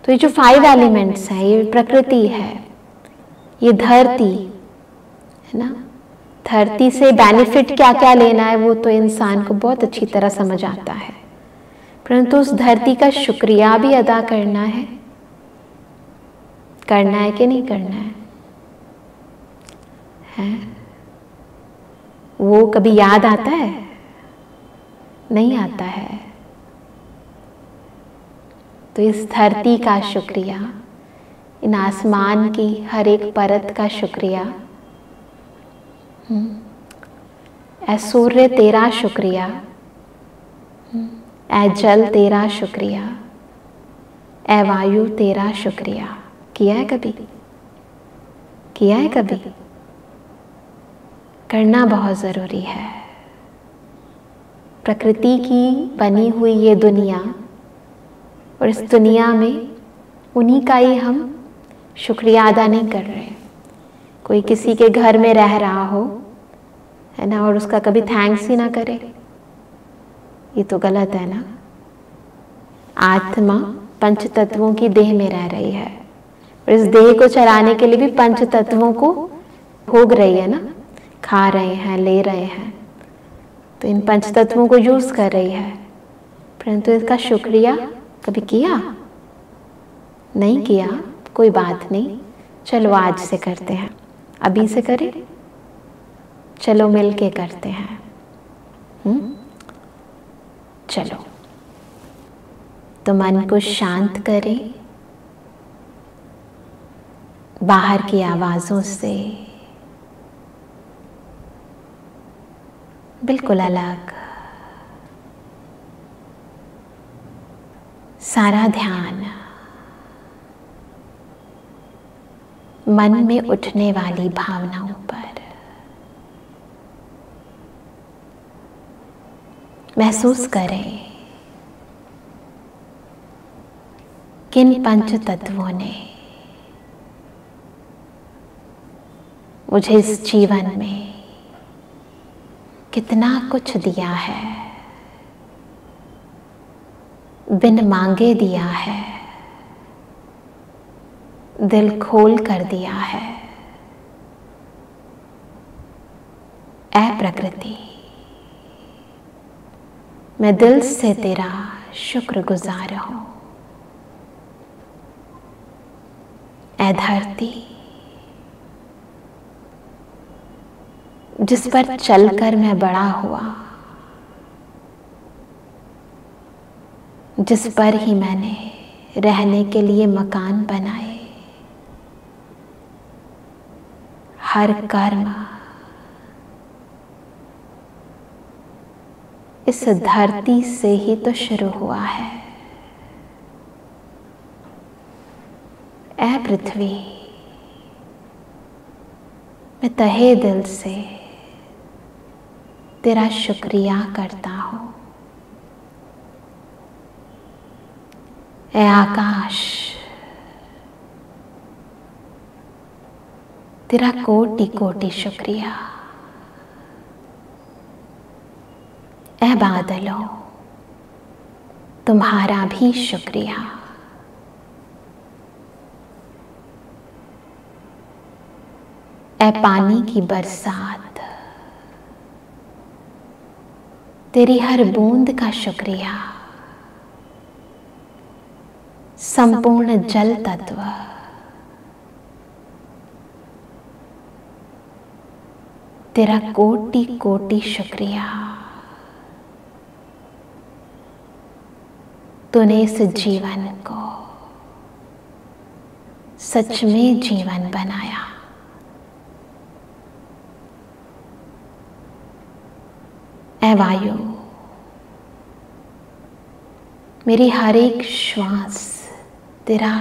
तो ये जो 5 एलिमेंट्स हैं, ये प्रकृति है, ये धरती है ना, धरती से बेनिफिट क्या क्या लेना है वो तो इंसान को बहुत अच्छी तरह समझ आता है, परंतु उस धरती का शुक्रिया भी अदा करना है कि नहीं करना है? वो कभी याद आता है? नहीं आता है। तो इस धरती का शुक्रिया, इन आसमान की हर एक परत का शुक्रिया, ऐ सूर्य तेरा शुक्रिया, ऐ जल तेरा शुक्रिया, ऐ वायु तेरा शुक्रिया। किया है कभी? किया है कभी? करना बहुत ज़रूरी है। प्रकृति की बनी हुई ये दुनिया, और इस दुनिया में उन्हीं का ही हम शुक्रिया अदा नहीं कर रहे। कोई किसी के घर में रह रहा हो, है ना, और उसका कभी थैंक्स ही ना करे, ये तो गलत है ना। आत्मा पंच तत्वों की देह में रह रही है, और इस देह को चलाने के लिए भी पंच तत्वों को भोग रही है ना, खा रहे हैं, ले रहे हैं, तो इन पंच तत्वों को यूज कर रही है, परंतु इसका शुक्रिया कभी किया? नहीं किया। कोई बात नहीं, चलो आज से करते हैं। अभी से करें, चलो मिल के करते हैं। चलो, तो मन को शांत करें, बाहर की आवाजों से बिल्कुल अलग सारा ध्यान मन में उठने वाली भावनाओं पर। महसूस करें किन पंच तत्वों ने मुझे इस जीवन में कितना कुछ दिया है, बिन मांगे दिया है, दिल खोल कर दिया है। ऐ प्रकृति, मैं दिल से तेरा शुक्रगुजार हूं। ऐ धरती, जिस पर चलकर मैं बड़ा हुआ, जिस पर ही मैंने रहने के लिए मकान बनाए, हर कर्म इस धरती से ही तो शुरू हुआ है। ऐ पृथ्वी, मैं तहे दिल से तेरा शुक्रिया करता हूं। ऐ आकाश, तेरा कोटि कोटि शुक्रिया। ऐ बादलों, तुम्हारा भी शुक्रिया। ऐ पानी की बरसात, तेरी हर बूंद का शुक्रिया। संपूर्ण जल तत्व, तेरा कोटि कोटि शुक्रिया। तूने इस जीवन को सच में जीवन बनाया। ऐ वायु, मेरी हर एक श्वास तेरा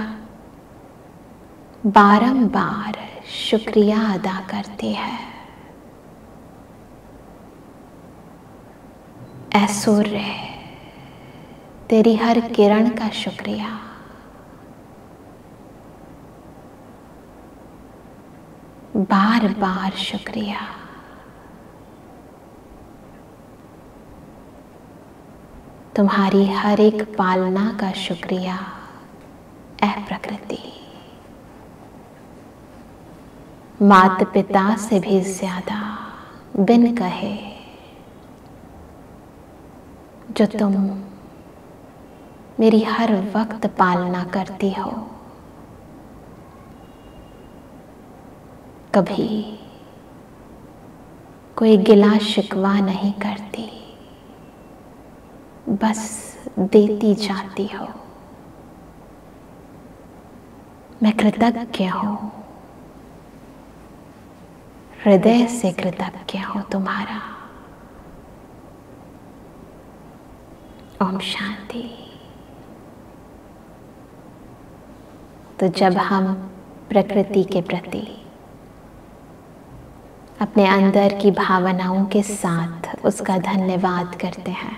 बारंबार शुक्रिया अदा करती है। ऐ सूर्य, तेरी हर किरण का शुक्रिया। बार बार शुक्रिया। तुम्हारी हर एक पालना का शुक्रिया। ऐ माता पिता से भी ज्यादा बिन कहे जो तुम मेरी हर वक्त पालना करती हो। कभी कोई गिला शिकवा नहीं करती, बस देती जाती हो। मैं कृतज्ञ हूं, हृदय से कृतज्ञ हूं तुम्हारा। ओम शांति। तो जब हम प्रकृति के प्रति अपने अंदर की भावनाओं के साथ उसका धन्यवाद करते हैं,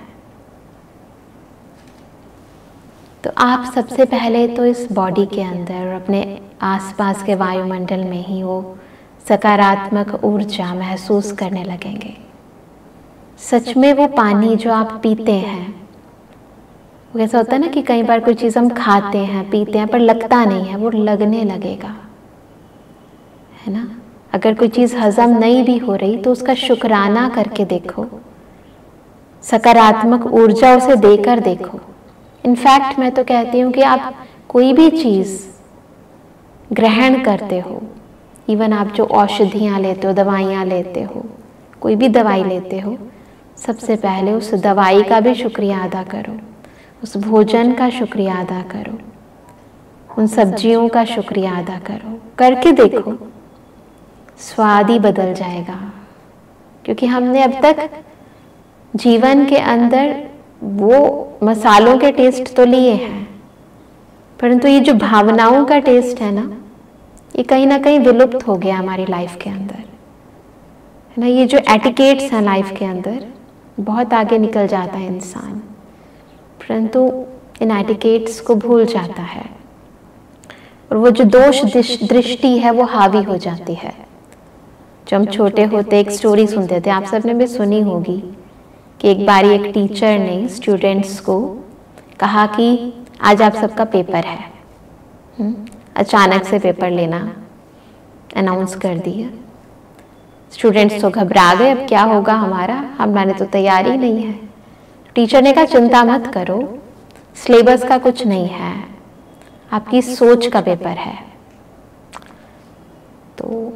तो आप सबसे पहले तो इस बॉडी के अंदर और अपने आसपास के वायुमंडल में ही वो सकारात्मक ऊर्जा महसूस करने लगेंगे। सच में वो पानी जो आप पीते हैं, वो ऐसा होता है ना कि कई बार कोई चीज़ हम खाते हैं पीते हैं पर लगता नहीं है, वो लगने लगेगा, है ना। अगर कोई चीज़ हजम नहीं भी हो रही तो उसका शुक्राना करके देखो, सकारात्मक ऊर्जा उसे देकर देखो। इनफैक्ट मैं तो कहती हूँ कि आप कोई भी चीज़ ग्रहण करते हो, इवन आप जो औषधियाँ लेते हो, दवाइयाँ लेते हो, कोई भी दवाई लेते हो, सबसे पहले उस दवाई का भी शुक्रिया अदा करो, उस भोजन का शुक्रिया अदा करो, उन सब्जियों का शुक्रिया अदा करो। करके देखो, स्वाद ही बदल जाएगा। क्योंकि हमने अब तक जीवन के अंदर वो मसालों के टेस्ट तो लिए हैं, परंतु ये जो भावनाओं का टेस्ट है ना, ये कहीं ना कहीं विलुप्त हो गया हमारी लाइफ के अंदर, है ना। ये जो एटिकेट्स हैं लाइफ के अंदर, बहुत आगे निकल जाता है इंसान, परंतु इन एटिकेट्स को भूल जाता है और वो जो दोष दृष्टि है वो हावी हो जाती है। जब हम छोटे होते एक स्टोरी सुनते थे, आप सबने भी सुनी होगी, कि एक बारी एक टीचर ने स्टूडेंट्स को कहा कि आज आप सबका पेपर है। अचानक से पेपर लेना अनाउंस कर दिया। स्टूडेंट्स तो घबरा गए, अब क्या होगा हमारे तो तैयारी नहीं है। टीचर ने कहा चिंता मत करो, सिलेबस का कुछ नहीं है, आपकी सोच का पेपर है। तो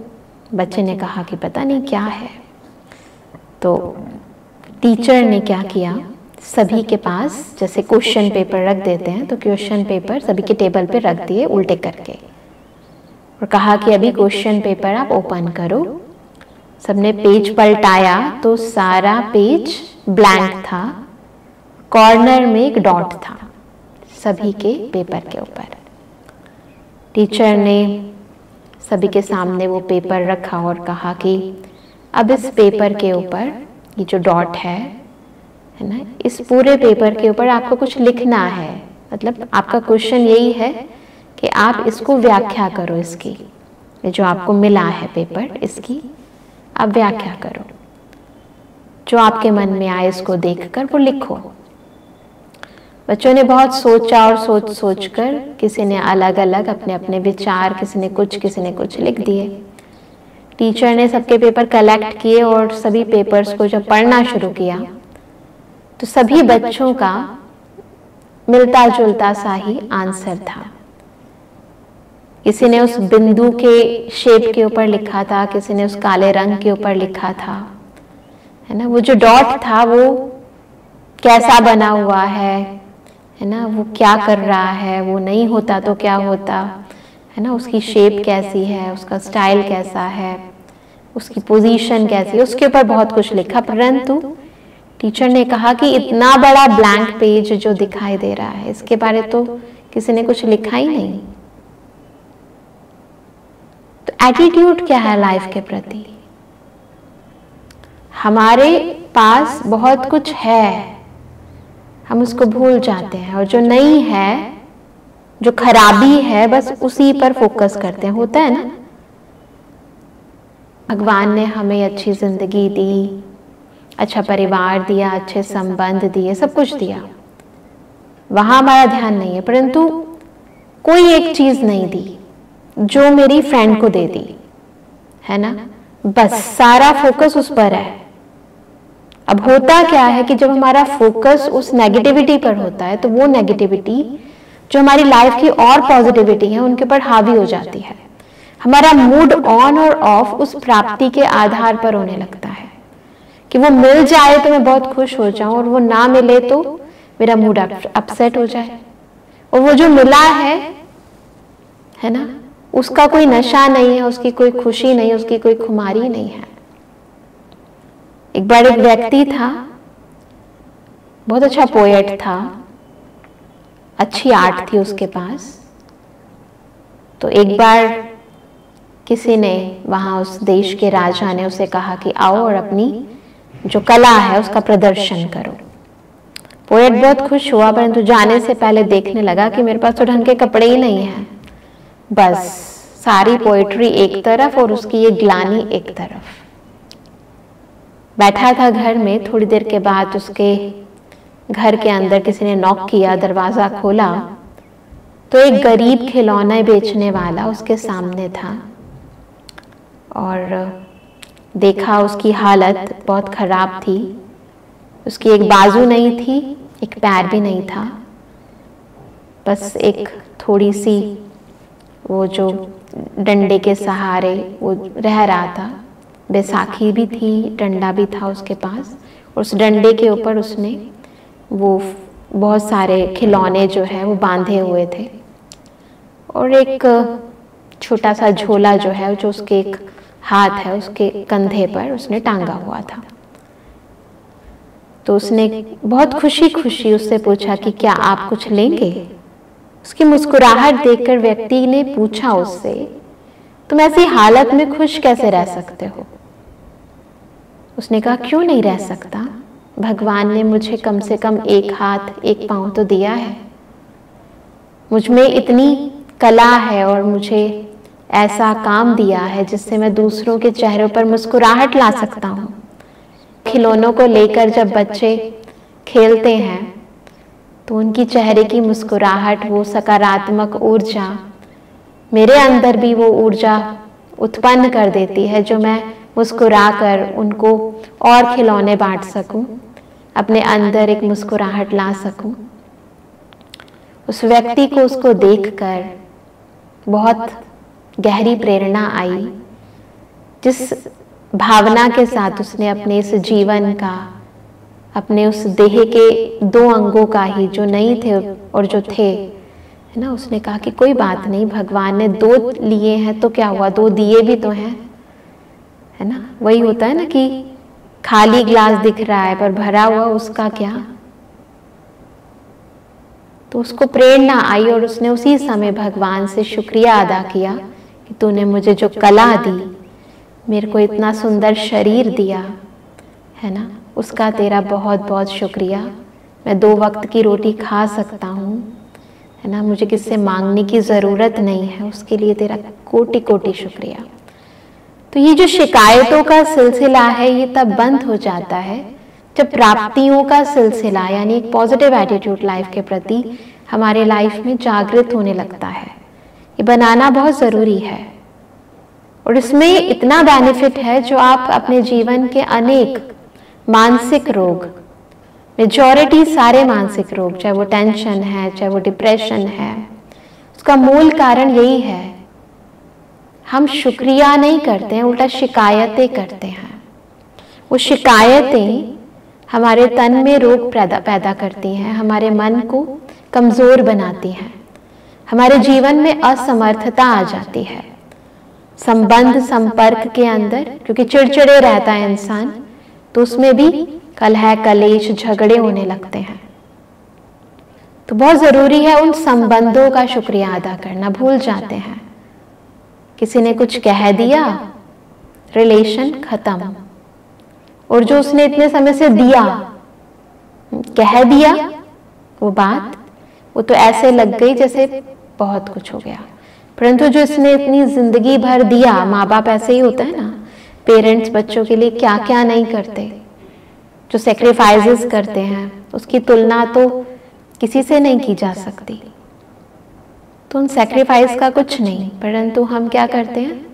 बच्चे ने कहा कि पता नहीं क्या है। तो टीचर ने क्या किया, सभी के पास जैसे क्वेश्चन पेपर रख देते हैं, तो क्वेश्चन पेपर सभी के टेबल पे रख दिए उल्टे करके, और कहा कि अभी क्वेश्चन पेपर आप ओपन करो। सबने पेज पलटाया तो सारा पेज ब्लैंक था, कॉर्नर में एक डॉट था सभी के पेपर के ऊपर। टीचर ने सभी के सामने वो पेपर रखा और कहा कि अब इस पेपर के ऊपर ये जो डॉट है ना, इस पूरे पेपर के ऊपर आपको कुछ लिखना है। मतलब आपका क्वेश्चन यही है कि आप इसको व्याख्या करो, इसकी ये जो आपको मिला है पेपर, इसकी आप व्याख्या करो। जो आपके मन में आए इसको देखकर वो लिखो। बच्चों ने बहुत सोचा और सोच कर किसी ने अलग अलग अपने अपने विचार, किसी ने कुछ लिख दिए। टीचर ने सबके पेपर कलेक्ट किए और सभी पेपर्स को जब पढ़ना शुरू किया तो सभी बच्चों का मिलता जुलता सा ही आंसर था। किसी ने उस बिंदु के शेप के ऊपर लिखा था, किसी ने उस काले रंग के ऊपर लिखा था, है ना। वो जो डॉट था वो कैसा बना हुआ है ना, वो क्या कर रहा है, वो नहीं होता तो क्या होता, है ना, उसकी शेप कैसी है, उसका स्टाइल कैसा है, उसकी पोजीशन कैसी है, उसके ऊपर बहुत कुछ लिखा। परंतु टीचर ने कहा कि इतना बड़ा ब्लैंक पेज जो दिखाई दे रहा है, इसके बारे तो किसी ने कुछ लिखा ही नहीं। तो एटीट्यूड क्या है लाइफ के प्रति? हमारे पास बहुत कुछ है, हम उसको भूल जाते हैं, और जो नहीं है, जो खराबी है, बस उसी पर फोकस करते हैं। होता है ना, भगवान ने हमें अच्छी जिंदगी दी, अच्छा परिवार दिया, अच्छे संबंध दिए, सब कुछ दिया, वहां हमारा ध्यान नहीं है, परंतु कोई एक चीज नहीं दी जो मेरी फ्रेंड को दे दी, है ना, बस सारा फोकस उस पर है। अब होता क्या है कि जब हमारा फोकस उस नेगेटिविटी पर होता है तो वो नेगेटिविटी जो हमारी लाइफ की और पॉजिटिविटी है उनके ऊपर हावी हो जाती है। हमारा मूड ऑन और ऑफ उस प्राप्ति के आधार पर होने लगता है कि वो मिल जाए तो मैं बहुत खुश हो जाऊं और वो ना मिले तो मेरा मूड अपसेट हो जाए। और वो जो मिला है ना, उसका कोई नशा नहीं है, उसकी कोई खुशी नहीं, उसकी कोई खुमारी नहीं है। एक बार एक व्यक्ति था, बहुत अच्छा पोएट था, अच्छी आर्ट थी उसके पास। तो एक बार किसी ने वहां, उस देश के राजा ने उसे कहा कि आओ और अपनी जो कला है उसका प्रदर्शन करो। पोएट बहुत खुश हुआ, परंतु जाने से पहले देखने लगा कि मेरे पास तो ढंग के कपड़े ही नहीं हैं। बस सारी पोएट्री एक तरफ और उसकी ये ग्लानी एक तरफ। बैठा था घर में, थोड़ी देर के बाद उसके घर के अंदर किसी ने नॉक किया, दरवाजा खोला तो एक गरीब खिलौने बेचने वाला उसके सामने था और देखा उसकी हालत बहुत खराब थी। उसकी एक बाजू नहीं थी, एक पैर भी नहीं था, बस एक थोड़ी सी वो जो डंडे के सहारे वो रह रहा था। बैसाखी भी थी, डंडा भी था उसके पास और उस डंडे के ऊपर उसने वो बहुत सारे खिलौने जो है वो बांधे हुए थे और एक छोटा सा झोला जो है जो उसके एक हाथ है उसके कंधे पर उसने टांगा हुआ था। तो उसने बहुत खुशी खुशी उससे पूछा कि क्या आप कुछ लेंगे। उसकी मुस्कुराहट देखकर व्यक्ति ने पूछा उससे, तुम ऐसी हालत में खुश कैसे रह सकते हो। उसने कहा क्यों नहीं रह सकता, भगवान ने मुझे कम से कम एक हाथ एक पांव तो दिया है, मुझ में इतनी कला है और मुझे ऐसा काम दिया है जिससे मैं दूसरों के चेहरों पर मुस्कुराहट ला सकता हूँ। खिलौनों को लेकर जब बच्चे खेलते हैं तो उनकी चेहरे की मुस्कुराहट, वो सकारात्मक ऊर्जा मेरे अंदर भी वो ऊर्जा उत्पन्न कर देती है जो मैं मुस्कुराकर उनको और खिलौने बांट सकूं, अपने अंदर एक मुस्कुराहट ला सकूं। उस व्यक्ति को उसको देखकर बहुत गहरी प्रेरणा आई। जिस भावना के साथ उसने अपने इस जीवन का, अपने उस देह के दो अंगों का ही जो नहीं थे और जो थे, है ना, उसने कहा कि कोई बात नहीं, भगवान ने दो लिए हैं तो क्या हुआ, दो दिए भी तो हैं, है ना। वही होता है ना कि खाली ग्लास दिख रहा है पर भरा हुआ उसका क्या। तो उसको प्रेरणा आई और उसने उसी समय भगवान से शुक्रिया अदा किया कि तूने मुझे जो कला दी, मेरे को इतना सुंदर शरीर दिया, है ना, उसका तेरा बहुत बहुत शुक्रिया। मैं 2 वक्त की रोटी खा सकता हूँ, है ना, मुझे किससे मांगने की ज़रूरत नहीं है, उसके लिए तेरा कोटि कोटि शुक्रिया। तो ये जो शिकायतों का सिलसिला है ये तब बंद हो जाता है जब प्राप्तियों का सिलसिला, यानी एक पॉजिटिव एटीट्यूड लाइफ के प्रति हमारे लाइफ में जागृत होने लगता है। ये बनाना बहुत ज़रूरी है और इसमें इतना बेनिफिट है जो आप अपने जीवन के अनेक मानसिक रोग, मेजॉरिटी सारे मानसिक रोग, चाहे वो टेंशन है, चाहे वो डिप्रेशन है, उसका मूल कारण यही है, हम शुक्रिया नहीं करते हैं, उल्टा शिकायतें करते हैं। वो शिकायतें हमारे तन में रोग पैदा करती हैं, हमारे मन को कमज़ोर बनाती हैं, हमारे जीवन में असमर्थता आ जाती है। संबंध संपर्क के अंदर क्योंकि चिड़चिड़े रहता है इंसान, तो उसमें भी कलह कलेश झगड़े होने लगते हैं। तो बहुत ज़रूरी है उन संबंधों का शुक्रिया अदा करना, भूल जाते हैं। किसी ने कुछ कह दिया, रिलेशन खत्म, और जो उसने इतने समय से दिया, कह दिया वो बात, वो तो ऐसे लग गई जैसे बहुत कुछ हो गया। परंतु जो इसने इतनी जिंदगी भर दिया, माँ बाप ऐसे ही होता है ना, पेरेंट्स बच्चों के लिए क्या क्या नहीं करते, जो सेक्रीफाइसेस करते हैं उसकी तुलना तो किसी से नहीं की जा सकती। तो उन सेक्रीफाइस का कुछ नहीं, परंतु हम क्या करते हैं,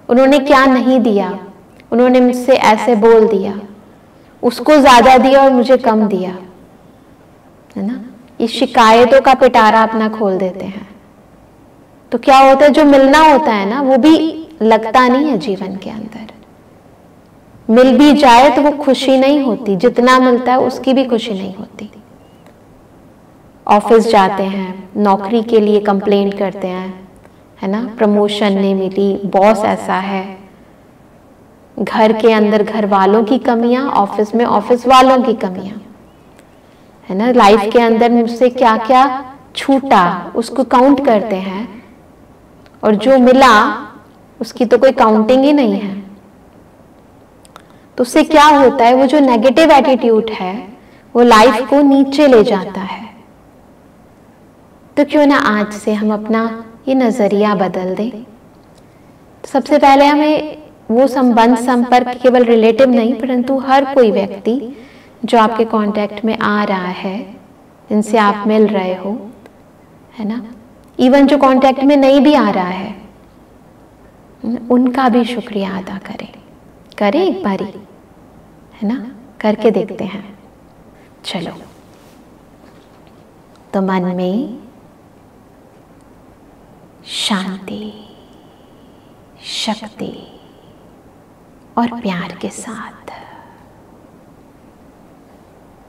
उन्होंने क्या नहीं दिया, उन्होंने मुझसे ऐसे बोल दिया, उसको ज्यादा दिया और मुझे कम दिया, है ना। ये शिकायतों का पिटारा अपना खोल देते हैं। तो क्या होता है, जो मिलना होता है ना वो भी लगता नहीं है जीवन के अंदर। मिल भी जाए तो वो खुशी नहीं होती, जितना मिलता है उसकी भी खुशी नहीं होती। ऑफिस जाते हैं, नौकरी के लिए कंप्लेंट करते हैं, है ना, प्रमोशन नहीं मिली, बॉस ऐसा है, घर के अंदर घर वालों की कमियां, ऑफिस में ऑफिस वालों की कमियां, है ना, लाइफ के अंदर मुझसे क्या क्या छूटा उसको काउंट करते हैं, और जो मिला उसकी तो कोई काउंटिंग ही नहीं है। तो उससे क्या होता है, वो जो नेगेटिव एटीट्यूड है वो लाइफ को नीचे ले जाता है। तो क्यों ना आज से हम अपना ये नजरिया बदल दें। सबसे पहले हमें वो संबंध संपर्क केवल रिलेटिव नहीं, परंतु हर कोई व्यक्ति जो आपके कांटेक्ट में आ रहा है, जिनसे आप मिल रहे हो, है ना, इवन जो कांटेक्ट में नहीं भी आ रहा है, उनका भी शुक्रिया अदा करें एक बारी, है ना, करके देखते हैं। चलो, तो मन में शांति, शक्ति और प्यार के साथ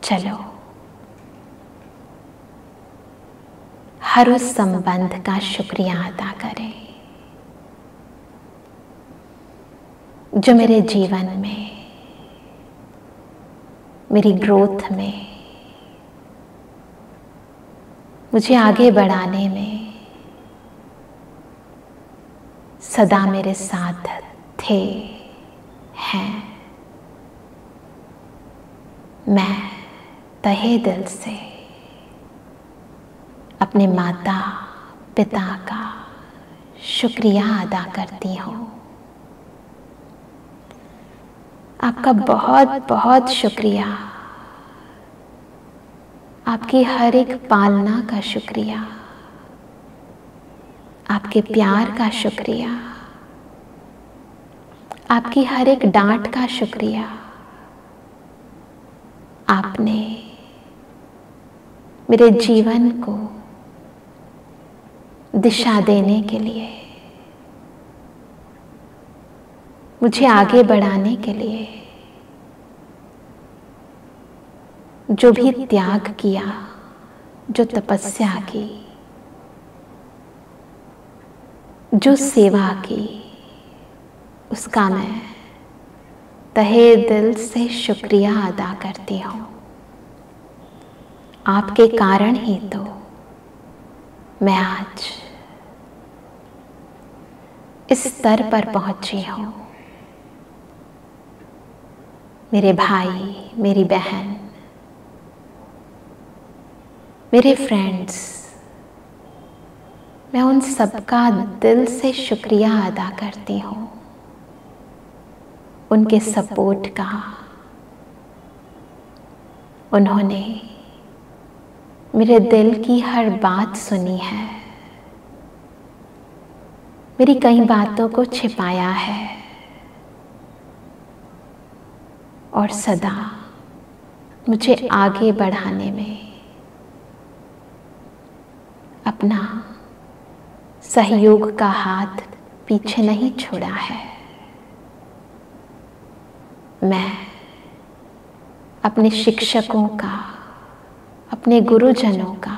चलो हर उस संबंध का शुक्रिया अदा करें जो मेरे जीवन में, मेरी ग्रोथ में, मुझे आगे बढ़ाने में सदा मेरे साथ थे, हैं। मैं तहे दिल से अपने माता पिता का शुक्रिया अदा करती हूँ। आपका बहुत बहुत शुक्रिया, आपकी हर एक पालना का शुक्रिया, आपके प्यार का शुक्रिया, आपकी हर एक डांट का शुक्रिया। आपने मेरे जीवन को दिशा देने के लिए, मुझे आगे बढ़ाने के लिए जो भी त्याग किया, जो तपस्या की, जो सेवा की, उसका मैं तहे दिल से शुक्रिया अदा करती हूँ। आपके कारण ही तो मैं आज इस स्तर पर पहुंची हूँ। मेरे भाई, मेरी बहन, मेरे फ्रेंड्स, मैं उन सबका दिल से शुक्रिया अदा करती हूँ, उनके सपोर्ट का। उन्होंने मेरे दिल की हर बात सुनी है, मेरी कई बातों को छिपाया है और सदा मुझे आगे बढ़ाने में अपना सहयोग का हाथ पीछे नहीं छोड़ा है। मैं अपने शिक्षकों का, अपने गुरुजनों का,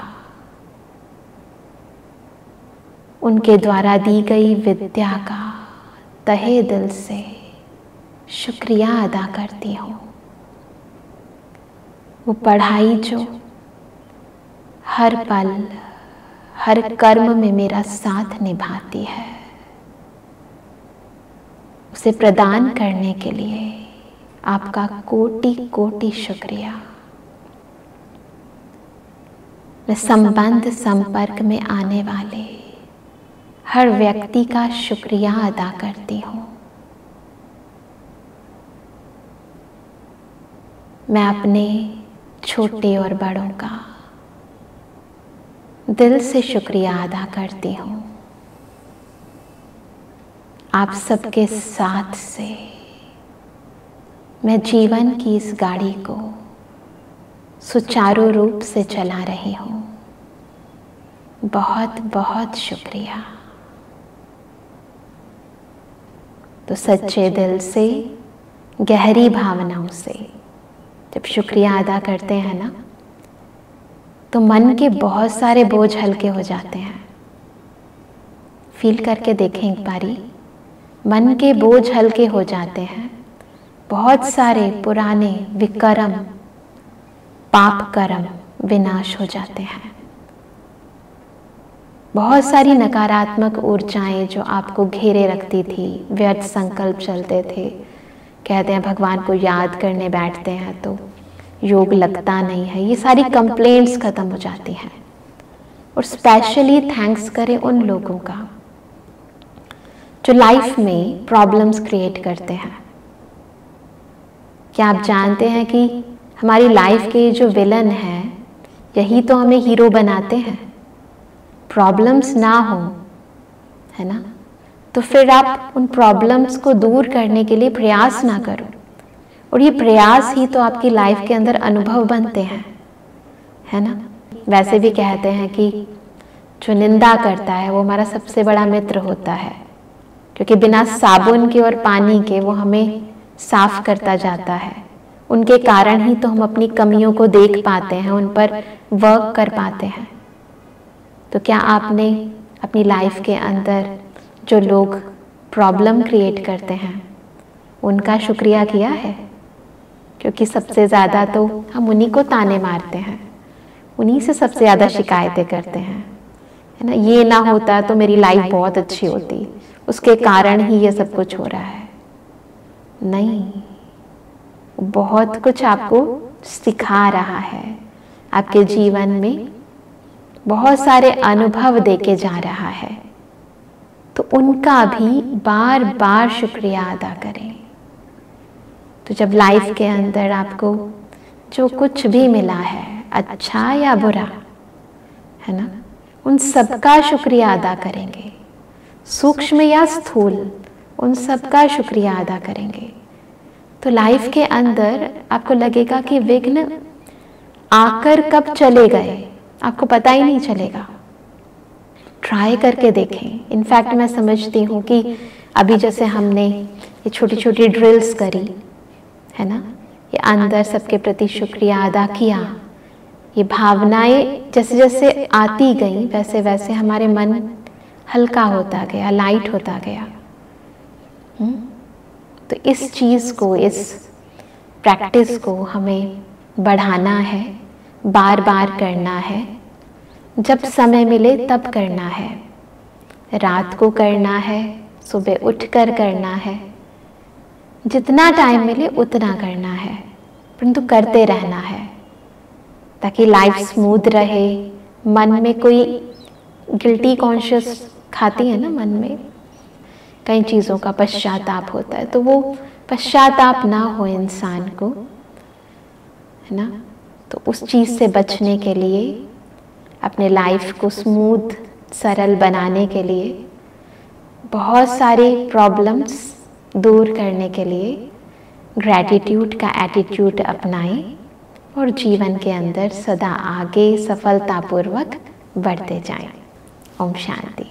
उनके द्वारा दी गई विद्या का तहे दिल से शुक्रिया अदा करती हूँ। वो पढ़ाई जो हर पल, हर कर्म में मेरा साथ निभाती है, उसे प्रदान करने के लिए आपका कोटि कोटि शुक्रिया। मैं संबंध संपर्क में आने वाले हर व्यक्ति का शुक्रिया अदा करती हूँ। मैं अपने छोटे और बड़ों का दिल से शुक्रिया अदा करती हूँ। आप सबके साथ से मैं जीवन की इस गाड़ी को सुचारू रूप से चला रही हूँ। बहुत बहुत शुक्रिया। तो सच्चे दिल से, गहरी भावनाओं से जब शुक्रिया अदा करते हैं ना, तो मन के बहुत सारे बोझ हल्के हो जाते हैं। फील करके देखें एक बारी, मन के बोझ हल्के हो जाते हैं। बहुत सारे पुराने विकर्म, पाप कर्म विनाश हो जाते हैं। बहुत सारी नकारात्मक ऊर्जाएं जो आपको घेरे रखती थी, व्यर्थ संकल्प चलते थे, कहते हैं भगवान को याद करने बैठते हैं तो योग लगता नहीं है, ये सारी कंप्लेंट्स खत्म हो जाती हैं। और स्पेशली थैंक्स करें उन लोगों का जो लाइफ में प्रॉब्लम्स क्रिएट करते हैं। क्या आप जानते हैं कि हमारी लाइफ के जो विलन हैं, यही तो हमें हीरो बनाते हैं। प्रॉब्लम्स ना हो, है ना, तो फिर आप उन प्रॉब्लम्स को दूर करने के लिए प्रयास ना करो। और ये प्रयास ही तो आपकी लाइफ के अंदर अनुभव बनते हैं, है ना। वैसे भी कहते हैं कि जो निंदा करता है वो हमारा सबसे बड़ा मित्र होता है, क्योंकि बिना साबुन के और पानी के वो हमें साफ करता जाता है। उनके कारण ही तो हम अपनी कमियों को देख पाते हैं, उन पर वर्क कर पाते हैं। तो क्या आपने अपनी लाइफ के अंदर जो लोग प्रॉब्लम क्रिएट करते हैं उनका शुक्रिया किया है? क्योंकि सबसे ज़्यादा तो हम उन्हीं को ताने मारते हैं, उन्हीं से सबसे ज़्यादा शिकायतें करते हैं, है ना। ये ना होता तो मेरी लाइफ बहुत अच्छी होती, उसके कारण ही ये सब कुछ हो रहा है। नहीं, बहुत कुछ आपको सिखा रहा है, आपके जीवन में बहुत सारे अनुभव देके जा रहा है। तो उनका भी बार बार शुक्रिया अदा करें। तो जब लाइफ के अंदर आपको जो कुछ भी मिला है, अच्छा या बुरा, है ना, उन सबका शुक्रिया अदा करेंगे, सूक्ष्म या स्थूल, उन सबका शुक्रिया अदा करेंगे, तो लाइफ के अंदर आपको लगेगा कि विघ्न आकर कब चले गए आपको पता ही नहीं चलेगा। ट्राई करके देखें। इनफैक्ट मैं समझती हूँ कि अभी जैसे हमने ये छोटी छोटी ड्रिल्स करी, है ना, ये अंदर सबके प्रति शुक्रिया अदा किया, ये भावनाएं जैसे जैसे आती गई वैसे वैसे हमारे मन हल्का होता गया, लाइट होता गया। तो इस चीज़ को, इस प्रैक्टिस को हमें बढ़ाना है, बार बार करना है, जब समय मिले तब करना है, रात को करना है, सुबह उठकर करना है, जितना टाइम मिले उतना करना है, परंतु करते रहना है ताकि लाइफ स्मूथ रहे। मन में कोई गिल्टी कॉन्शियस खाती है ना, मन में कई चीज़ों का पश्चाताप होता है, तो वो पश्चाताप ना हो इंसान को, है ना। तो उस चीज़ से बचने के लिए, अपने लाइफ को स्मूथ सरल बनाने के लिए, बहुत सारी प्रॉब्लम्स दूर करने के लिए ग्रैटिट्यूड का एटीट्यूड अपनाएं और जीवन के अंदर सदा आगे सफलतापूर्वक बढ़ते जाएं। ओम शांति।